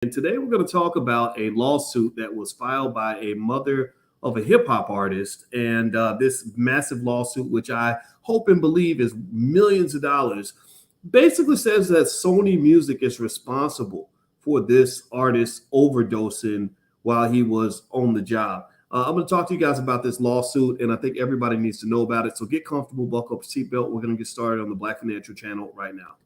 And today we're going to talk about a lawsuit that was filed by a mother of a hip hop artist. And this massive lawsuit, which I hope and believe is millions of dollars, basically says that Sony Music is responsible for this artist overdosing while he was on the job. I'm going to talk to you guys about this lawsuit, and I think everybody needs to know about it. So get comfortable, buckle up your seatbelt. We're going to get started on the Black Financial Channel right now.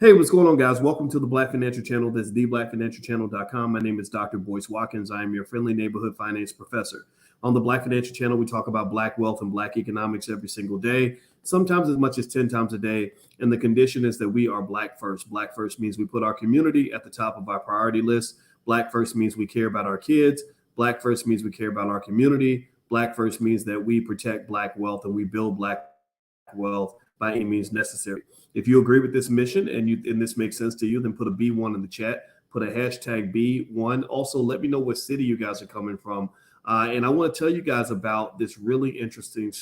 Hey, what's going on, guys? Welcome to the Black Financial Channel. This is theblackfinancialchannel.com. My name is Dr. Boyce Watkins. I am your friendly neighborhood finance professor. On the Black Financial Channel, we talk about Black wealth and Black economics every single day, sometimes as much as 10 times a day. And the condition is that we are Black first. Black first means we put our community at the top of our priority list. Black first means we care about our kids. Black first means we care about our community. Black first means that we protect Black wealth and we build Black wealth by any means necessary. If you agree with this mission and this makes sense to you, then put a B1 in the chat, put a hashtag B1. Also, let me know what city you guys are coming from. And I want to tell you guys about this really interesting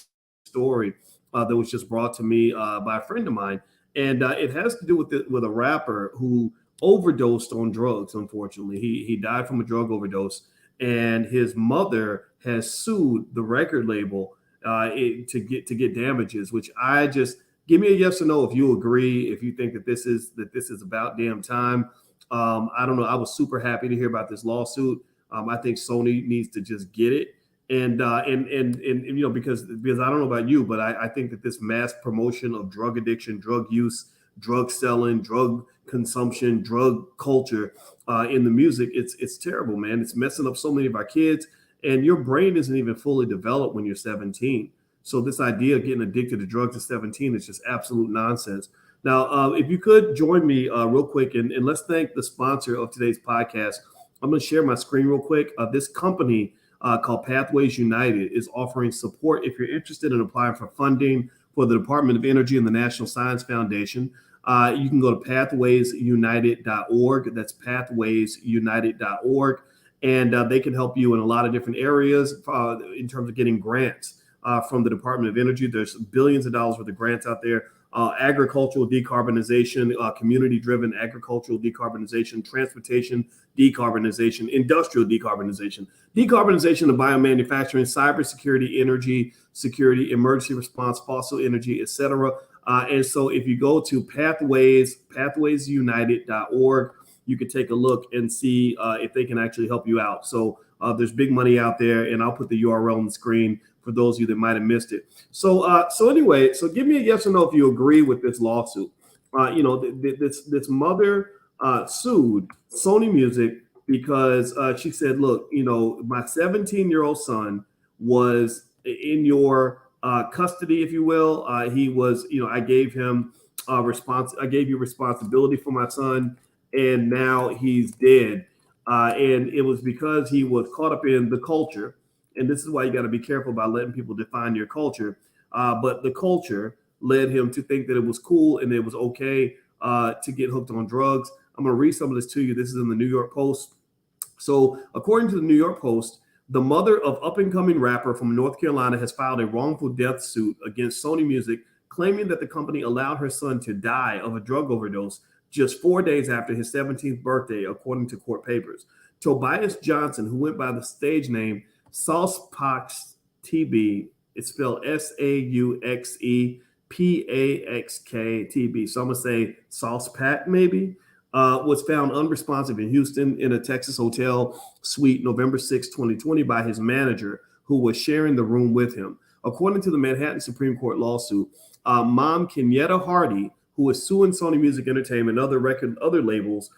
story that was just brought to me by a friend of mine. And it has to do with a rapper who overdosed on drugs, unfortunately. He died from a drug overdose, and his mother has sued the record label to get damages, which I just... Give me a yes or no if you agree, if you think that this is about damn time. I don't know. I was super happy to hear about this lawsuit. I think Sony needs to just get it. And you know, because I don't know about you, but I think that this mass promotion of drug addiction, drug use, drug selling, drug consumption, drug culture in the music, it's terrible, man. It's messing up so many of our kids, and your brain isn't even fully developed when you're 17. So this idea of getting addicted to drugs at 17 is just absolute nonsense. Now, if you could join me real quick, and let's thank the sponsor of today's podcast. I'm going to share my screen real quick. This company called Pathways United is offering support if you're interested in applying for funding for the Department of Energy and the National Science Foundation. You can go to pathwaysunited.org. That's pathwaysunited.org. And they can help you in a lot of different areas in terms of getting grants. From the Department of Energy. There's billions of dollars worth of grants out there. Agricultural decarbonization, community-driven agricultural decarbonization, transportation decarbonization, industrial decarbonization, decarbonization of biomanufacturing, cybersecurity, energy security, emergency response, fossil energy, etc. And so if you go to pathwaysunited.org, you can take a look and see if they can actually help you out. So there's big money out there, and I'll put the URL on the screen for those of you that might have missed it. So anyway, so give me a yes or no if you agree with this lawsuit. You know, this mother sued Sony Music because she said, look, you know, my 17-year-old son was in your custody, if you will. He was, you know, I gave you responsibility for my son, and now he's dead. And it was because he was caught up in the culture. And this is why you got to be careful about letting people define your culture. But the culture led him to think that it was cool and it was okay to get hooked on drugs. I'm going to read some of this to you. This is in the New York Post. So according to the New York Post, the mother of up-and-coming rapper from North Carolina has filed a wrongful death suit against Sony Music, claiming that the company allowed her son to die of a drug overdose just 4 days after his 17th birthday, according to court papers. Tobias Johnson, who went by the stage name Saucepax TB, it's spelled SAUXEPAXK TB. So I'm going to say Saucepack maybe, was found unresponsive in Houston in a Texas hotel suite November 6, 2020 by his manager, who was sharing the room with him. According to the Manhattan Supreme Court lawsuit, mom Kenyatta Hardy, who is suing Sony Music Entertainment and other record labels.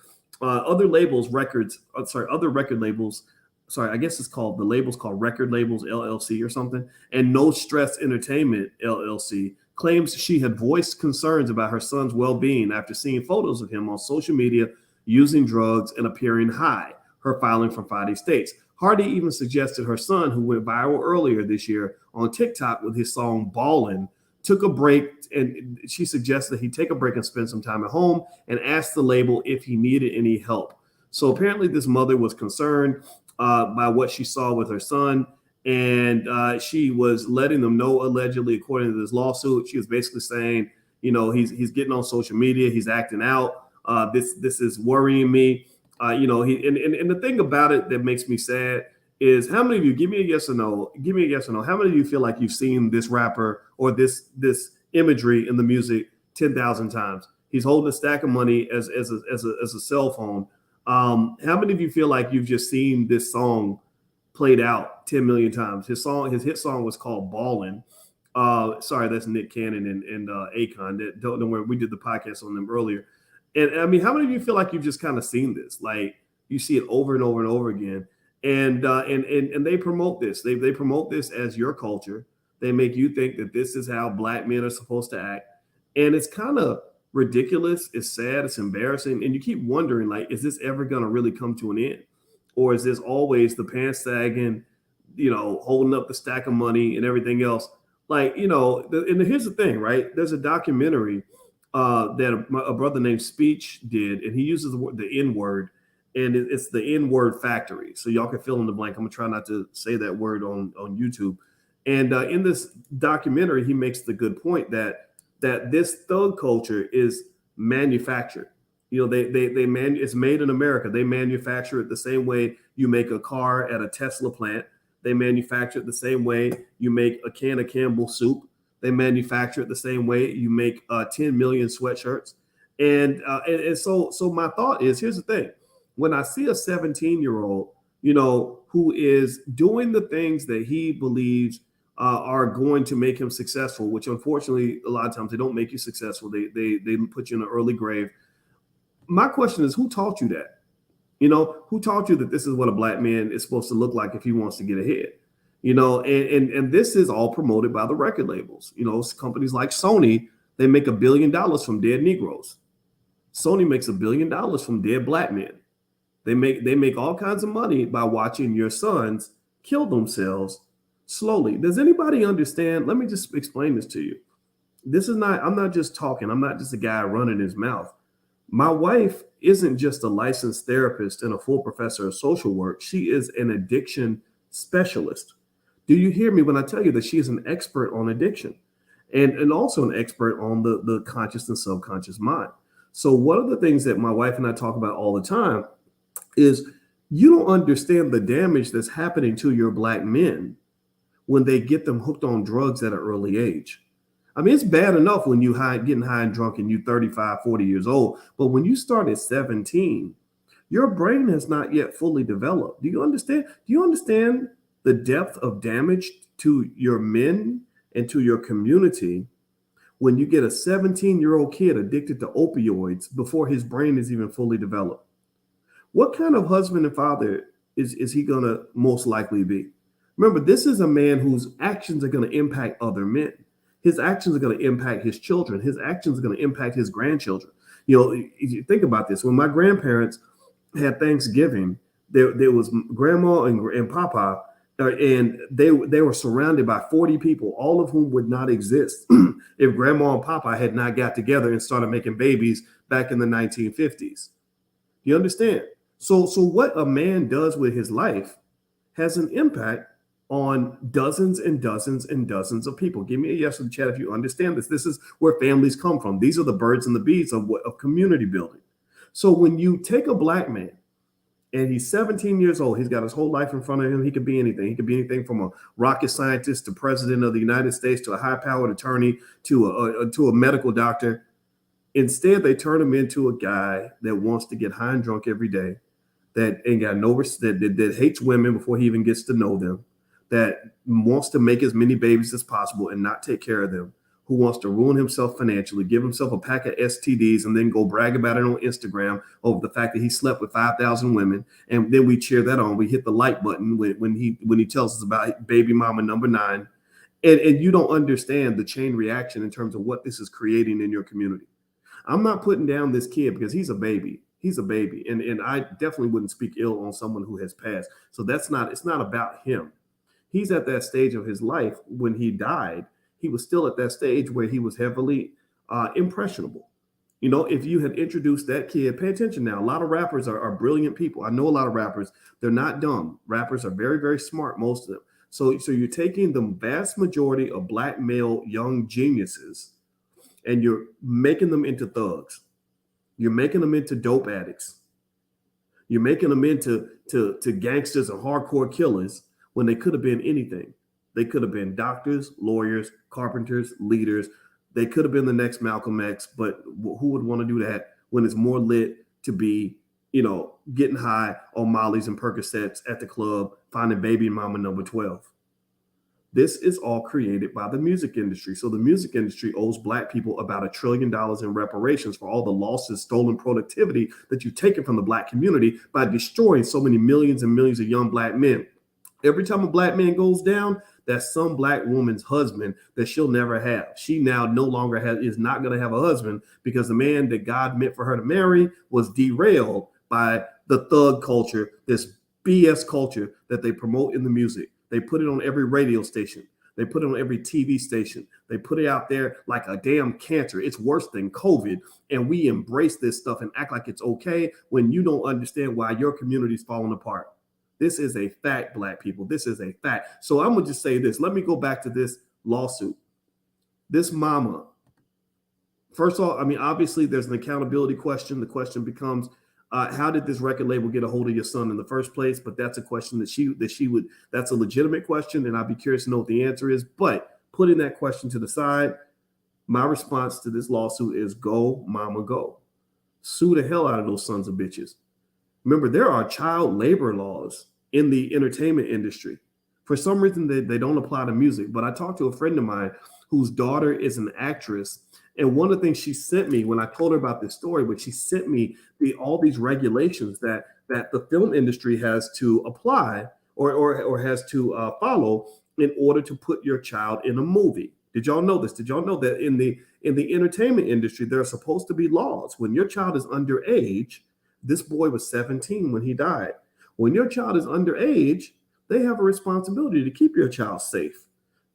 Sorry, I guess it's called, the label's called Record Labels LLC or something, and No Stress Entertainment LLC, claims she had voiced concerns about her son's well-being after seeing photos of him on social media using drugs and appearing high, her filing from Friday states. Hardy even suggested her son, who went viral earlier this year on TikTok with his song Ballin', took a break, and she suggested that he take a break and spend some time at home, and asked the label if he needed any help. So apparently this mother was concerned by what she saw with her son, And she was letting them know, allegedly, according to this lawsuit, she was basically saying, he's getting on social media, he's acting out. This is worrying me. And the thing about it that makes me sad is, how many of you, give me a yes or no, how many of you feel like you've seen this rapper or this imagery in the music 10,000 times? He's holding a stack of money as a cell phone. How many of you feel like you've just seen this song played out 10 million times? His hit song was called Ballin'. Sorry, that's Nick Cannon and Akon. That don't know where we did the podcast on them earlier. And I mean, how many of you feel like you've just kind of seen this? Like, you see it over and over and over again. And they promote this. They promote this as your culture. They make you think that this is how Black men are supposed to act. And it's kind of ridiculous. It's sad. It's embarrassing. And you keep wondering, like, is this ever going to really come to an end? Or is this always the pants sagging, holding up the stack of money and everything else? Like, and here's the thing, right? There's a documentary that a brother named Speech did, and he uses the N word, and it's the N word factory. So y'all can fill in the blank. I'm gonna try not to say that word on YouTube. And in this documentary, he makes the good point that this thug culture is manufactured. It's made in America. They manufacture it the same way you make a car at a Tesla plant. They manufacture it the same way you make a can of Campbell soup. They manufacture it the same way you make 10 million sweatshirts. And so my thought is, here's the thing. When I see a 17-year-old, who is doing the things that he believes are going to make him successful, which unfortunately, a lot of times they don't make you successful. They put you in an early grave. My question is, who taught you that? Who taught you that this is what a Black man is supposed to look like if he wants to get ahead? And this is all promoted by the record labels. Companies like Sony, they make $1 billion from dead Negroes. Sony makes $1 billion from dead Black men. They make all kinds of money by watching your sons kill themselves slowly. Does anybody understand? Let me just explain this to you. I'm not just talking. I'm not just a guy running his mouth. My wife isn't just a licensed therapist and a full professor of social work. She is an addiction specialist. Do you hear me when I tell you that she is an expert on addiction and also an expert on the conscious and subconscious mind? So one of the things that my wife and I talk about all the time is, you don't understand the damage that's happening to your Black men when they get them hooked on drugs at an early age. I mean, it's bad enough when you getting high and drunk and you're 35, 40 years old. But when you start at 17, your brain has not yet fully developed. Do you understand? Do you understand the depth of damage to your men and to your community when you get a 17-year-old kid addicted to opioids before his brain is even fully developed? What kind of husband and father is he going to most likely be? Remember, this is a man whose actions are going to impact other men. His actions are going to impact his children. His actions are going to impact his grandchildren. If you think about this, when my grandparents had Thanksgiving, there was grandma and papa, and they were surrounded by 40 people, all of whom would not exist if grandma and papa had not got together and started making babies back in the 1950s. You understand? So what a man does with his life has an impact on dozens and dozens and dozens of people. Give me a yes in the chat if you understand this. This is where families come from. These are the birds and the bees of community building. So when you take a Black man and he's 17 years old, he's got his whole life in front of him. He could be anything. He could be anything from a rocket scientist to president of the United States to a high-powered attorney to a medical doctor. Instead, they turn him into a guy that wants to get high and drunk every day, that ain't got no that hates women before he even gets to know them, that wants to make as many babies as possible and not take care of them, who wants to ruin himself financially, give himself a pack of STDs, and then go brag about it on Instagram over the fact that he slept with 5,000 women. And then we cheer that on. We hit the like button when he tells us about baby mama number 9. And you don't understand the chain reaction in terms of what this is creating in your community. I'm not putting down this kid because he's a baby. He's a baby. And I definitely wouldn't speak ill on someone who has passed. So it's not about him. He's at that stage of his life. When he died, he was still at that stage where he was heavily impressionable. If you had introduced that kid, pay attention now. A lot of rappers are brilliant people. I know a lot of rappers. They're not dumb. Rappers are very, very smart, most of them. So you're taking the vast majority of black male young geniuses and you're making them into thugs. You're making them into dope addicts. You're making them into to gangsters and hardcore killers when they could have been anything. They could have been doctors, lawyers, carpenters, leaders. They could have been the next Malcolm X, but who would want to do that when it's more lit to be, getting high on Molly's and Percocets at the club, finding baby mama number 12? This is all created by the music industry. So the music industry owes black people about $1 trillion in reparations for all the losses, stolen productivity that you've taken from the black community by destroying so many millions and millions of young black men. Every time a black man goes down, that's some black woman's husband that she'll never have. She now no longer is not going to have a husband because the man that God meant for her to marry was derailed by the thug culture, this BS culture that they promote in the music. They put it on every radio station. They put it on every TV station. They put it out there like a damn cancer. It's worse than COVID. And we embrace this stuff and act like it's okay when you don't understand why your community's falling apart. This is a fact, black people. This is a fact. So I'm going to just say this. Let me go back to this lawsuit. This mama, first of all, obviously there's an accountability question. The question becomes, how did this record label get a hold of your son in the first place? But that's a question that's a legitimate question. And I'd be curious to know what the answer is. But putting that question to the side, my response to this lawsuit is go, mama, go. Sue the hell out of those sons of bitches. Remember, there are child labor laws in the entertainment industry. For some reason, they don't apply to music. But I talked to a friend of mine whose daughter is an actress. And one of the things she sent me when I told her about this story, but she sent me all these regulations that the film industry has to apply or has to follow in order to put your child in a movie. Did y'all know this? Did y'all know that in the entertainment industry, there are supposed to be laws when your child is underage? This boy was 17 when he died. When your child is underage, they have a responsibility to keep your child safe.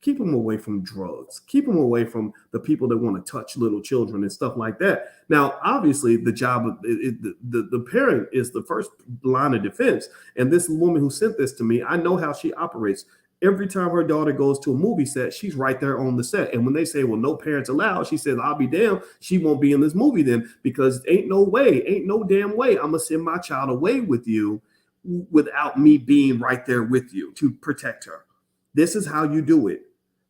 Keep them away from drugs. Keep them away from the people that want to touch little children and stuff like that. Now, obviously, the job of the parent is the first line of defense. And this woman who sent this to me, I know how she operates. Every time her daughter goes to a movie set, she's right there on the set. And when they say, well, no parents allowed, she says, I'll be damned. She won't be in this movie then because ain't no damn way I'm going to send my child away with you without me being right there with you to protect her. This is how you do it.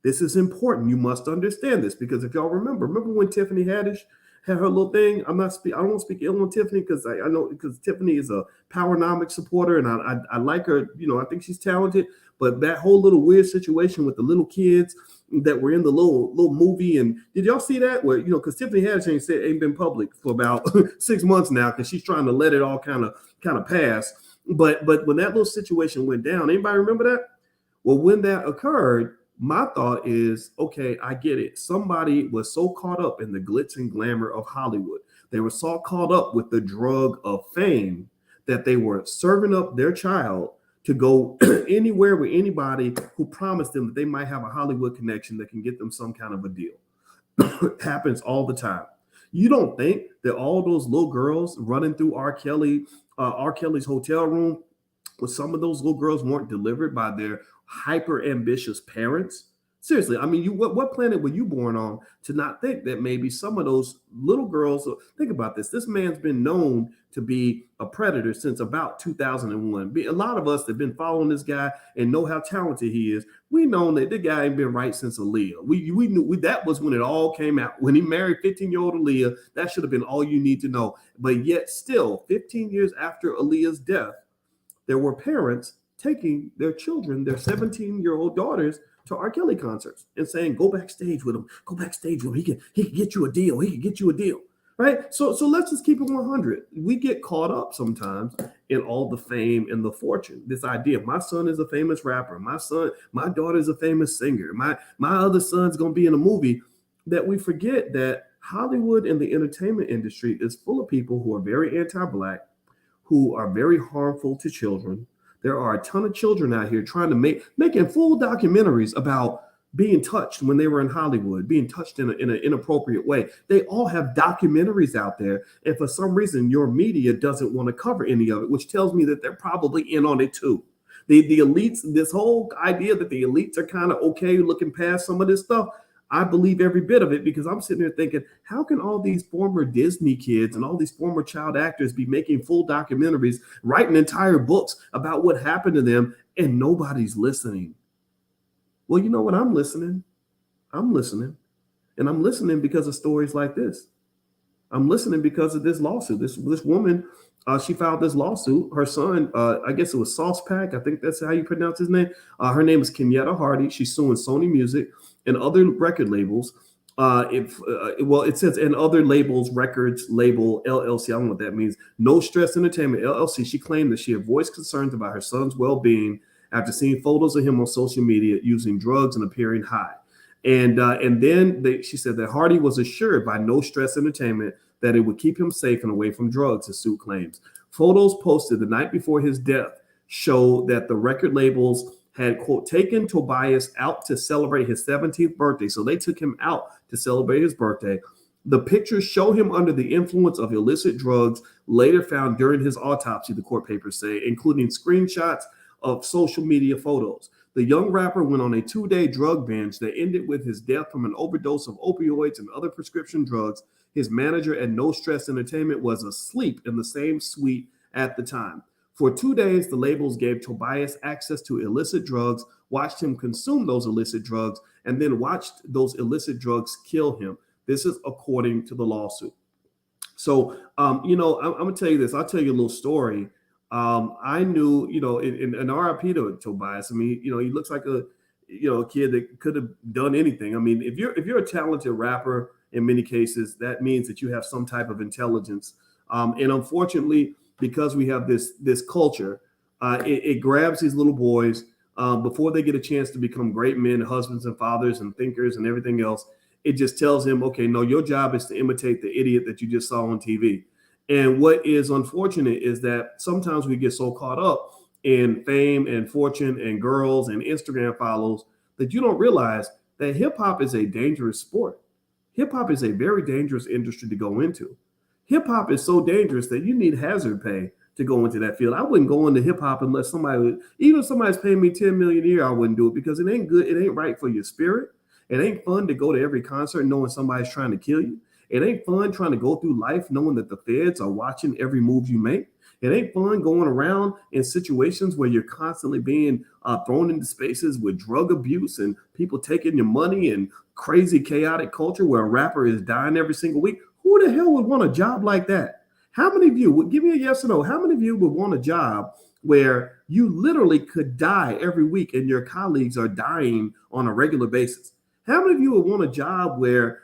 This is important. You must understand this because if y'all remember when Tiffany Haddish had her little thing, I don't want to speak ill on Tiffany because I know because Tiffany is a Powernomics supporter and I like her. I think she's talented. But that whole little weird situation with the little kids that were in the little movie, and did y'all see that? Where because Tiffany Haddish ain't been public for about 6 months now because she's trying to let it all kind of pass. But when that little situation went down, anybody remember that? Well, when that occurred, my thought is, okay, I get it. Somebody was so caught up in the glitz and glamour of Hollywood. They were so caught up with the drug of fame that they were serving up their child to go anywhere with anybody who promised them that they might have a Hollywood connection that can get them some kind of a deal. It happens all the time. You don't think that all those little girls running through R. Kelly's hotel room, with some of those little girls weren't delivered by their hyper ambitious parents? Seriously, what planet were you born on to not think that maybe some of those little girls, think about this. This man's been known to be a predator since about 2001. A lot of us that have been following this guy and know how talented he is, we know that the guy ain't been right since Aaliyah. We knew that was when it all came out. When he married 15-year-old Aaliyah, that should have been all you need to know. But yet still, 15 years after Aaliyah's death, there were parents taking their children, their 17-year-old daughters, to R. Kelly concerts and saying, go backstage with him. He can get you a deal. Right? So let's just keep it 100. We get caught up sometimes in all the fame and the fortune. This idea, my son is a famous rapper. My daughter is a famous singer. My other son's going to be in a movie. That we forget that Hollywood and the entertainment industry is full of people who are very anti-Black, who are very harmful to children. There are a ton of children out here trying to making full documentaries about being touched when they were in Hollywood, being touched in an inappropriate way. They all have documentaries out there. And for some reason, your media doesn't want to cover any of it, which tells me that they're probably in on it too. The elites, this whole idea that the elites are kind of okay looking past some of this stuff, I believe every bit of it, because I'm sitting there thinking, how can all these former Disney kids and all these former child actors be making full documentaries, writing entire books about what happened to them, and nobody's listening? Well, you know what? I'm listening. I'm listening. And I'm listening because of stories like this. I'm listening because of this lawsuit. This woman, she filed this lawsuit. Her son, I guess it was Sauce Pack. I think that's how you pronounce his name. Her name is Kenyatta Hardy. She's suing Sony Music and other record labels. It says and other labels, records label LLC. I don't know what that means. No Stress Entertainment LLC. She claimed that she had voiced concerns about her son's well-being after seeing photos of him on social media using drugs and appearing high. And then she said that Hardy was assured by No Stress Entertainment that it would keep him safe and away from drugs, the suit claims. Photos posted the night before his death show that the record labels had, quote, taken Tobias out to celebrate his 17th birthday. So they took him out to celebrate his birthday. The pictures show him under the influence of illicit drugs later found during his autopsy, the court papers say, including screenshots of social media photos. The young rapper went on a 2-day drug binge that ended with his death from an overdose of opioids and other prescription drugs. His manager at No Stress Entertainment was asleep in the same suite at the time. For 2 days, the labels gave Tobias access to illicit drugs, watched him consume those illicit drugs, and then watched those illicit drugs kill him. This is according to the lawsuit. So, I'm going to tell you this. I'll tell you a little story. I knew, in RIP to Tobias. I mean, he looks like a kid that could have done anything. I mean, if you're a talented rapper, in many cases, that means that you have some type of intelligence. And unfortunately, because we have this culture, it grabs these little boys before they get a chance to become great men, husbands and fathers and thinkers and everything else. It just tells him, okay, no, your job is to imitate the idiot that you just saw on TV. And what is unfortunate is that sometimes we get so caught up in fame and fortune and girls and Instagram follows that you don't realize that hip hop is a dangerous sport. Hip hop is a very dangerous industry to go into. Hip hop is so dangerous that you need hazard pay to go into that field. I wouldn't go into hip hop unless even if somebody's paying me $10 million a year, I wouldn't do it, because it ain't good. It ain't right for your spirit. It ain't fun to go to every concert knowing somebody's trying to kill you. It ain't fun trying to go through life knowing that the feds are watching every move you make. It ain't fun going around in situations where you're constantly being thrown into spaces with drug abuse and people taking your money and crazy, chaotic culture where a rapper is dying every single week. Who the hell would want a job like that? How many of you would give me a yes or no? How many of you would want a job where you literally could die every week and your colleagues are dying on a regular basis? How many of you would want a job where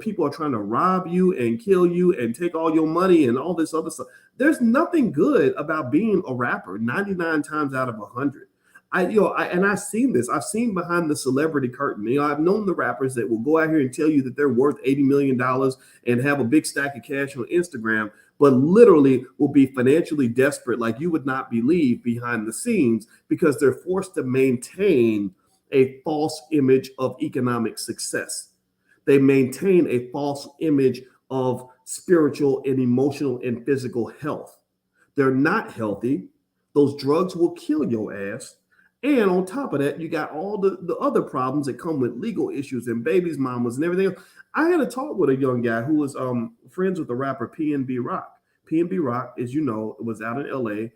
people are trying to rob you and kill you and take all your money and all this other stuff? There's nothing good about being a rapper 99 times out of 100. I've seen this. I've seen behind the celebrity curtain. I've known the rappers that will go out here and tell you that they're worth $80 million and have a big stack of cash on Instagram, but literally will be financially desperate like you would not believe behind the scenes, because they're forced to maintain a false image of economic success. They maintain a false image of spiritual and emotional and physical health. They're not healthy. Those drugs will kill your ass. And on top of that, you got all the other problems that come with legal issues and babies, mamas, and everything else. I had a talk with a young guy who was friends with the rapper PNB Rock. PNB Rock, as you know, was out in LA.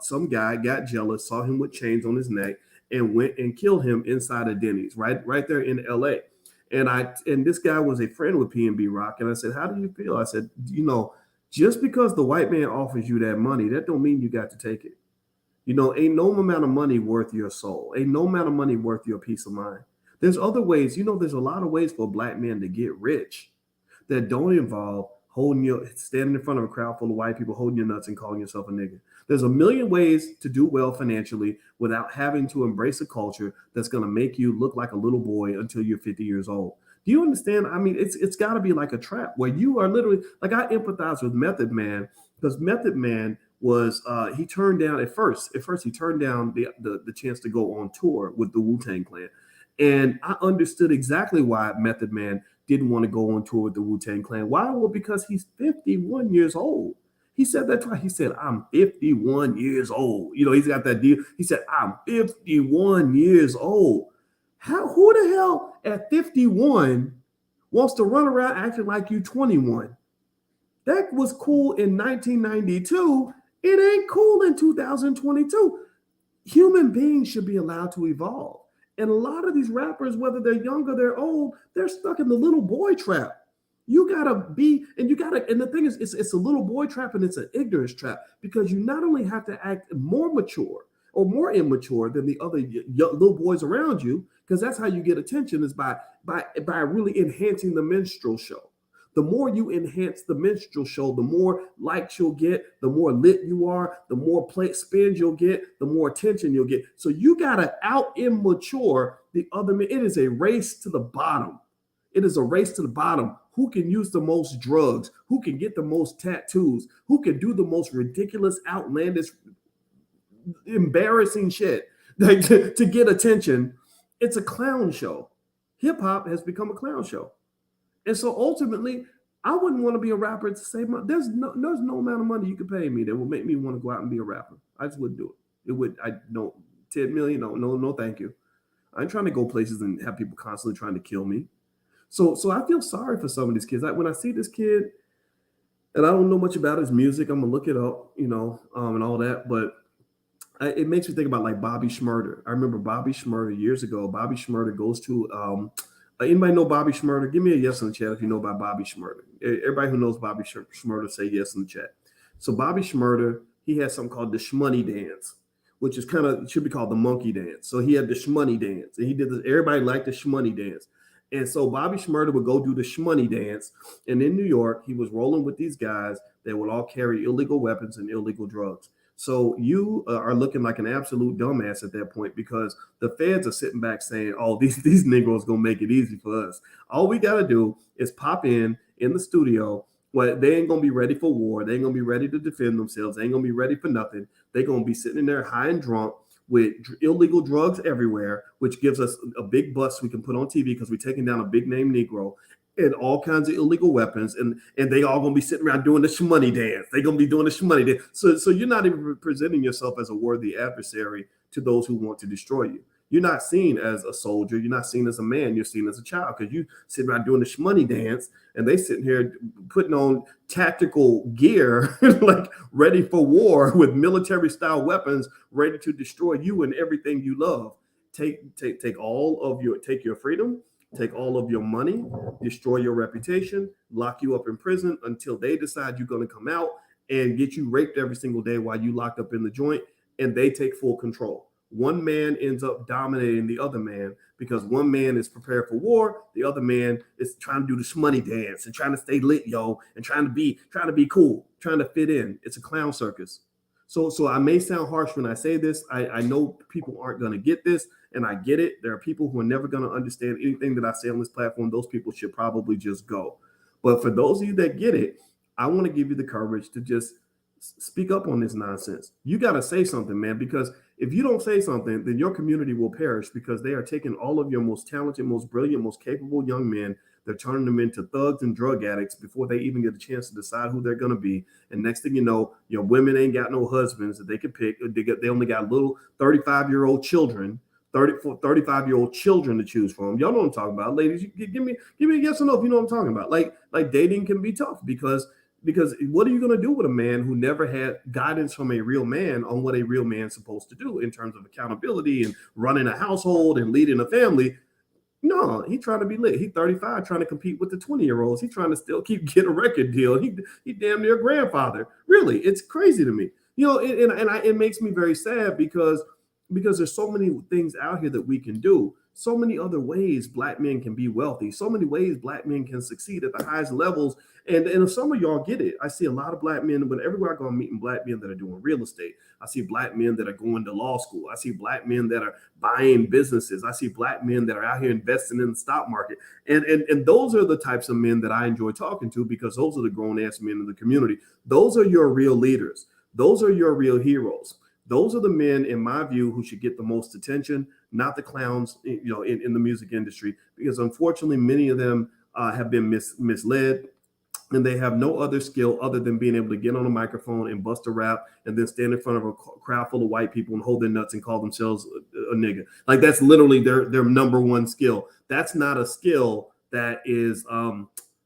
Some guy got jealous, saw him with chains on his neck, and went and killed him inside of Denny's, right there in LA. And this guy was a friend with PNB Rock. And I said, how do you feel? I said, just because the white man offers you that money, that don't mean you got to take it. Ain't no amount of money worth your soul. Ain't no amount of money worth your peace of mind. There's other ways. There's a lot of ways for a black man to get rich that don't involve standing in front of a crowd full of white people, holding your nuts and calling yourself a nigga. There's a million ways to do well financially without having to embrace a culture that's going to make you look like a little boy until you're 50 years old. Do you understand? I mean, it's got to be like a trap where you are literally, like, I empathize with Method Man, because Method Man was he turned down at first he turned down the chance to go on tour with the Wu-Tang Clan. And I understood exactly why Method Man didn't want to go on tour with the Wu-Tang Clan. Why? Well, because he's 51 years old. He said that twice. He said, I'm 51 years old. He's got that deal. He said, I'm 51 years old. Who the hell at 51 wants to run around acting like you 21? That was cool in 1992. It ain't cool in 2022. Human beings should be allowed to evolve. And a lot of these rappers, whether they're young or they're old, they're stuck in the little boy trap. You gotta be, and the thing is, it's a little boy trap and it's an ignorance trap, because you not only have to act more mature or more immature than the other little boys around you, because that's how you get attention, is by really enhancing the minstrel show. The more you enhance the minstrel show, the more likes you'll get, the more lit you are, the more play spins you'll get, the more attention you'll get. So you gotta out immature the other men. It is a race to the bottom. It is a race to the bottom. Who can use the most drugs? Who can get the most tattoos? Who can do the most ridiculous, outlandish, embarrassing shit to get attention? It's a clown show. Hip hop has become a clown show. And so ultimately, I wouldn't want to be a rapper to save money. There's no amount of money you could pay me that will make me want to go out and be a rapper. I just wouldn't do it. It would, 10 million, no, thank you. I ain't trying to go places and have people constantly trying to kill me. So I feel sorry for some of these kids. When I see this kid, and I don't know much about his music, I'm gonna look it up, and all that. But it makes me think about like Bobby Shmurda. I remember Bobby Shmurda years ago. Bobby Shmurda goes to anybody know Bobby Shmurda? Give me a yes in the chat if you know about Bobby Shmurda. Everybody who knows Bobby Shmurda, say yes in the chat. So Bobby Shmurda, he has something called the Shmoney dance, which is should be called the monkey dance. So he had the Shmoney dance, and he did this. Everybody liked the Shmoney dance. And so Bobby Shmurda would go do the Shmoney dance. And in New York, he was rolling with these guys that would all carry illegal weapons and illegal drugs. So you are looking like an absolute dumbass at that point, because the feds are sitting back saying, oh, these Negroes going to make it easy for us. All we got to do is pop in the studio. Well, they ain't going to be ready for war. They ain't going to be ready to defend themselves. They ain't going to be ready for nothing. They're going to be sitting in there high and drunk with illegal drugs everywhere, which gives us a big bust we can put on TV because we're taking down a big name Negro, and all kinds of illegal weapons, and they all gonna be sitting around doing the Shmoney dance. They're gonna be doing the Shmoney dance. So you're not even presenting yourself as a worthy adversary to those who want to destroy you. You're not seen as a soldier. You're not seen as a man. You're seen as a child, because you sit around doing the Shmoney dance, and they sitting here putting on tactical gear, like ready for war with military style weapons, ready to destroy you and everything you love. Take your freedom, take all of your money, destroy your reputation, lock you up in prison until they decide you're going to come out, and get you raped every single day while you locked up in the joint, and they take full control. One man ends up dominating the other man, because one man is prepared for war. The other man is trying to do the Shmoney dance and trying to stay lit, and trying to be cool, trying to fit in. It's a clown circus. So I may sound harsh when I say this. I know people aren't going to get this, and I get it. There are people who are never going to understand anything that I say on this platform. Those people should probably just go. But for those of you that get it, I want to give you the courage to just speak up on this nonsense. You got to say something, man, because if you don't say something, then your community will perish, because they are taking all of your most talented, most brilliant, most capable young men. They're turning them into thugs and drug addicts before they even get a chance to decide who they're going to be. And next thing you know, your women ain't got no husbands that they can pick. They only got little 35-year-old children, 35-year-old children to choose from. Y'all know what I'm talking about. Ladies, give me a yes or no if you know what I'm talking about. Like dating can be tough, because what are you going to do with a man who never had guidance from a real man on what a real man's supposed to do in terms of accountability and running a household and leading a family? No, he trying to be lit. He 35, trying to compete with the 20-year-olds. He trying to still get a record deal. He damn near a grandfather. Really, it's crazy to me. It makes me very sad, because there's so many things out here that we can do. So many other ways Black men can be wealthy. So many ways Black men can succeed at the highest levels. And some of y'all get it. I see a lot of Black men, but everywhere I go, I'm meeting Black men that are doing real estate. I see Black men that are going to law school. I see Black men that are buying businesses. I see Black men that are out here investing in the stock market. And those are the types of men that I enjoy talking to, because those are the grown-ass men in the community. Those are your real leaders. Those are your real heroes. Those are the men, in my view, who should get the most attention, not the clowns, in the music industry, because unfortunately, many of them have been misled. and they have no other skill other than being able to get on a microphone and bust a rap and then stand in front of a crowd full of white people and hold their nuts and call themselves a nigga. Like that's literally their number one skill. That's not a skill that is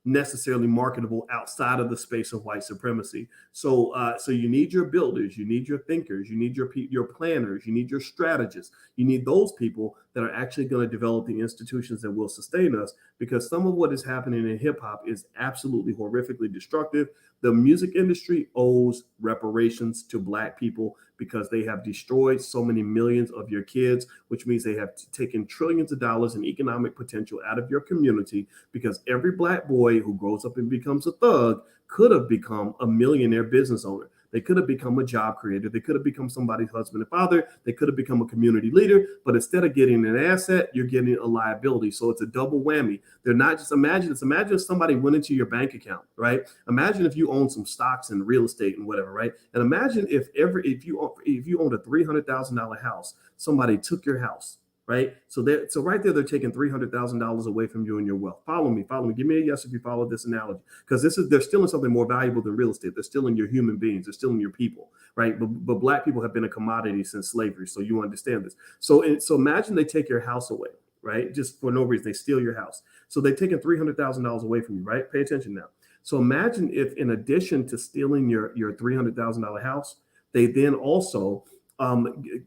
necessarily marketable outside of the space of white supremacy. So you need your builders, you need your thinkers, you need your planners, you need your strategists, you need those people that are actually going to develop the institutions that will sustain us. Because some of what is happening in hip hop is absolutely horrifically destructive. The music industry owes reparations to Black people because they have destroyed so many millions of your kids, which means they have taken trillions of dollars in economic potential out of your community, because every Black boy who grows up and becomes a thug could have become a millionaire business owner. They could have become a job creator. They could have become somebody's husband and father. They could have become a community leader. But instead of getting an asset, you're getting a liability. So it's a double whammy. They're not just imagine if somebody went into your bank account, right? Imagine if you own some stocks and real estate and whatever, right? And imagine if you owned a $300,000 house, somebody took your house. Right. So right there, they're taking $300,000 away from you and your wealth. Follow me. Give me a yes if you follow this analogy, because they're stealing something more valuable than real estate. They're stealing your human beings. They're stealing your people. Right. But Black people have been a commodity since slavery. So you understand this. So imagine they take your house away. Right. Just for no reason. They steal your house. So they're taking $300,000 away from you. Right. Pay attention now. So imagine if, in addition to stealing your $300,000 house, they then also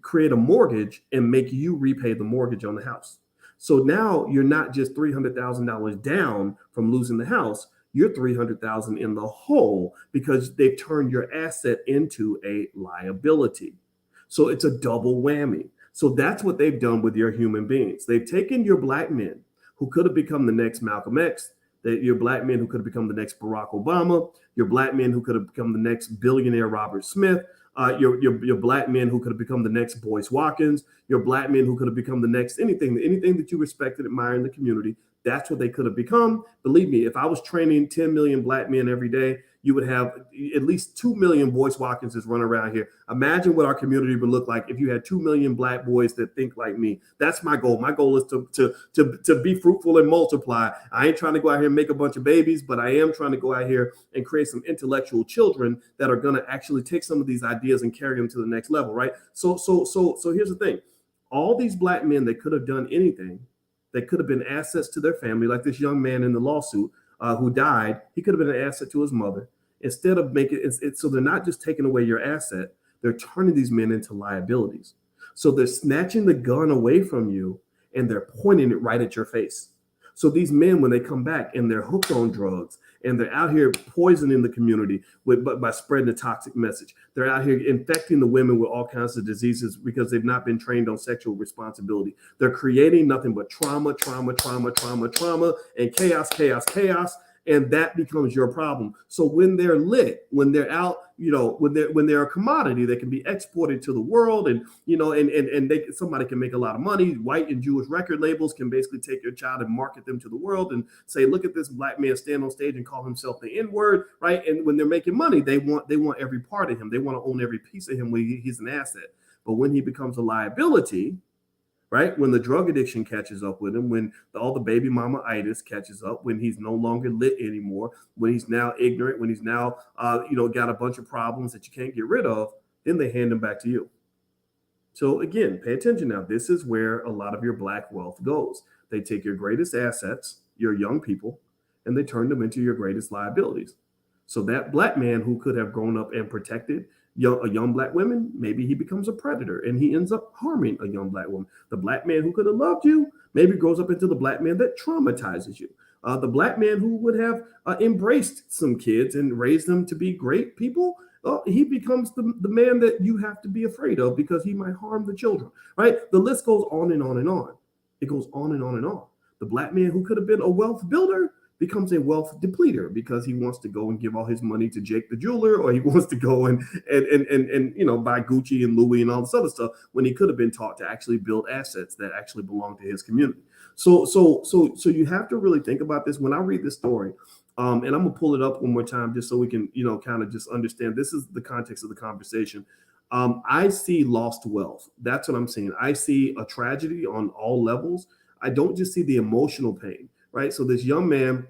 create a mortgage and make you repay the mortgage on the house. So now you're not just $300,000 down from losing the house, you're $300,000 in the hole because they've turned your asset into a liability. So it's a double whammy. So that's what they've done with your human beings. They've taken your Black men who could have become the next Malcolm X, your Black men who could have become the next Barack Obama, your Black men who could have become the next billionaire Robert Smith, your Black men who could have become the next Boyce Watkins, your Black men who could have become the next anything that you respect and admire in the community. That's what they could have become. Believe me, if I was training 10 million Black men every day, you would have at least 2 million Boyce Watkinses running around here. Imagine what our community would look like if you had 2 million Black boys that think like me. That's my goal. My goal is to be fruitful and multiply. I ain't trying to go out here and make a bunch of babies, but I am trying to go out here and create some intellectual children that are going to actually take some of these ideas and carry them to the next level, right? So here's the thing. All these Black men that could have done anything, that could have been assets to their family, like this young man in the lawsuit who died, he could have been an asset to his mother. Instead of making it so they're not just taking away your asset, they're turning these men into liabilities. So they're snatching the gun away from you and they're pointing it right at your face. So these men, when they come back and they're hooked on drugs and they're out here poisoning the community by spreading a toxic message, they're out here infecting the women with all kinds of diseases because they've not been trained on sexual responsibility. They're creating nothing but trauma, and chaos. And that becomes your problem. So when they're lit, when they're out, when they're a commodity that can be exported to the world, and somebody can make a lot of money. White and Jewish record labels can basically take your child and market them to the world and say, look at this Black man stand on stage and call himself the N-word, right? And when they're making money, they want every part of him. They want to own every piece of him when he's an asset. But when he becomes a liability, right? When the drug addiction catches up with him, when all the baby mama-itis catches up, when he's no longer lit anymore, when he's now ignorant, when he's now, got a bunch of problems that you can't get rid of, then they hand him back to you. So again, pay attention now. This is where a lot of your Black wealth goes. They take your greatest assets, your young people, and they turn them into your greatest liabilities. So that Black man who could have grown up and protected a young Black woman, maybe he becomes a predator and he ends up harming a young Black woman. The Black man who could have loved you maybe grows up into the Black man that traumatizes you. The Black man who would have embraced some kids and raised them to be great people, he becomes the man that you have to be afraid of because he might harm the children, right? The list goes on and on and on. It goes on and on and on. The Black man who could have been a wealth builder becomes a wealth depleter because he wants to go and give all his money to Jake the jeweler, or he wants to go and buy Gucci and Louis and all this other stuff when he could have been taught to actually build assets that actually belong to his community. So you have to really think about this. When I read this story, and I'm gonna pull it up one more time just so we can kind of just understand. This is the context of the conversation. I see lost wealth. That's what I'm seeing. I see a tragedy on all levels. I don't just see the emotional pain. Right. So this young man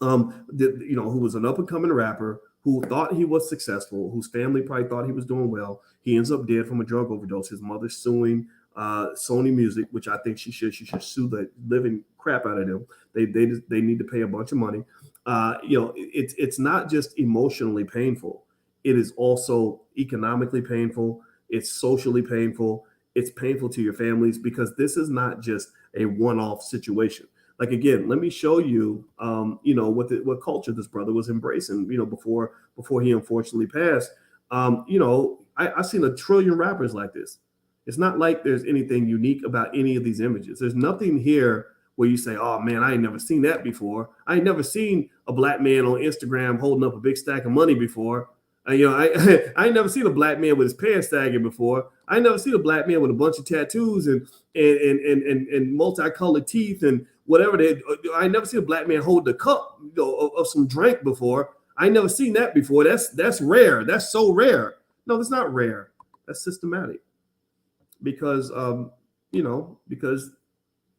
who was an up and coming rapper who thought he was successful, whose family probably thought he was doing well. He ends up dead from a drug overdose. His mother's suing Sony Music, which I think she should. She should sue the living crap out of them. They need to pay a bunch of money. It's not just emotionally painful. It is also economically painful. It's socially painful. It's painful to your families because this is not just a one-off situation. Like, again, let me show you, what culture this brother was embracing, before he unfortunately passed. I've seen a trillion rappers like this. It's not like there's anything unique about any of these images. There's nothing here where you say, oh man, I ain't never seen that before. I ain't never seen a black man on Instagram holding up a big stack of money before. I ain't never seen a black man with his pants sagging before. I ain't never seen a black man with a bunch of tattoos and multicolored teeth and whatever. I ain't never seen a black man hold a cup of some drink before. I ain't never seen that before. That's rare. That's so rare. No, that's not rare. That's systematic. Because because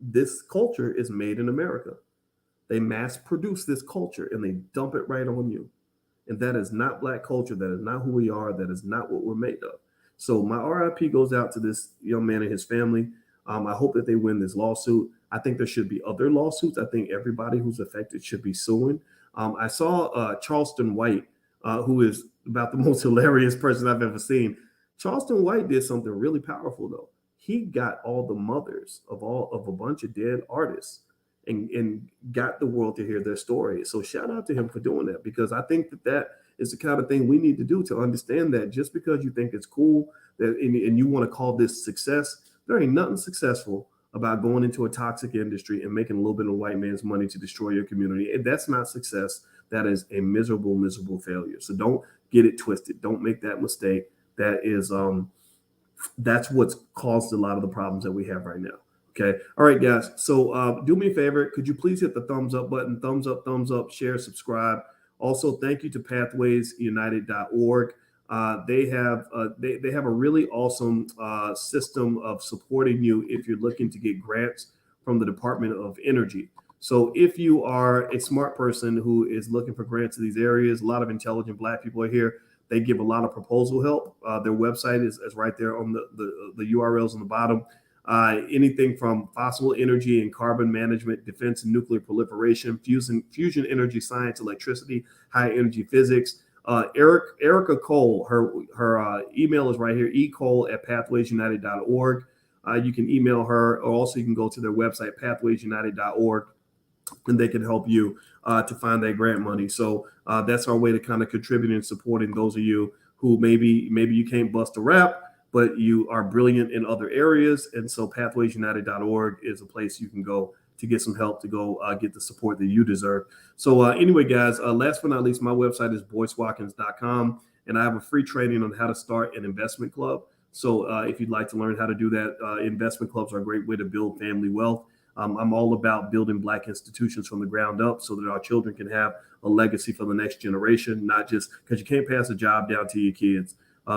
this culture is made in America. They mass produce this culture and they dump it right on you. And that is not black culture. That is not who we are. That is not what we're made of. So my RIP goes out to this young man and his family. I hope that they win this lawsuit. I think there should be other lawsuits. I think everybody who's affected should be suing. I saw Charleston White, who is about the most hilarious person I've ever seen. Charleston White did something really powerful, though. He got all the mothers of a bunch of dead artists and got the world to hear their story. So shout out to him for doing that, because I think that is the kind of thing we need to do to understand that just because you think it's cool and you want to call this success, there ain't nothing successful about going into a toxic industry and making a little bit of white man's money to destroy your community. That's not success. That is a miserable, miserable failure. So don't get it twisted. Don't make that mistake. That is that's what's caused a lot of the problems that we have right now. Okay. All right, guys. So do me a favor. Could you please hit the thumbs up button? Thumbs up, share, subscribe. Also, thank you to pathwaysunited.org. They have a really awesome system of supporting you if you're looking to get grants from the Department of Energy. So if you are a smart person who is looking for grants in these areas, a lot of intelligent black people are here. They give a lot of proposal help. Their website is right there on the URLs on the bottom. Anything from fossil energy and carbon management, defense and nuclear proliferation, fusion energy science, electricity, high energy physics. Erica Cole, her email is right here, ecole@pathwaysunited.org. You can email her, or also you can go to their website, pathwaysunited.org, and they can help you to find that grant money. So that's our way to kind of contribute and supporting those of you who maybe you can't bust a rap, but you are brilliant in other areas. And so pathwaysunited.org is a place you can go to get some help, to go get the support that you deserve. So anyway, guys, last but not least, my website is boycewatkins.com, and I have a free training on how to start an investment club. So if you'd like to learn how to do that, investment clubs are a great way to build family wealth. I'm all about building black institutions from the ground up so that our children can have a legacy for the next generation, not just because you can't pass a job down to your kids.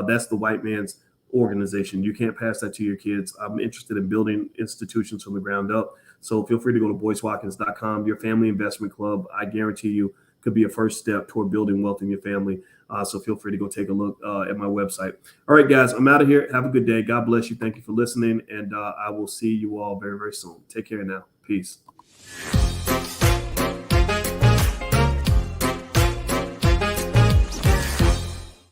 That's the white man's organization. You can't pass that to your kids. I'm interested in building institutions from the ground up. So feel free to go to boycewatkins.com. Your family investment club, I guarantee you, could be a first step toward building wealth in your family. So feel free to go take a look at my website. All right, guys, I'm out of here. Have a good day. God bless you. Thank you for listening. And I will see you all very, very soon. Take care now. Peace.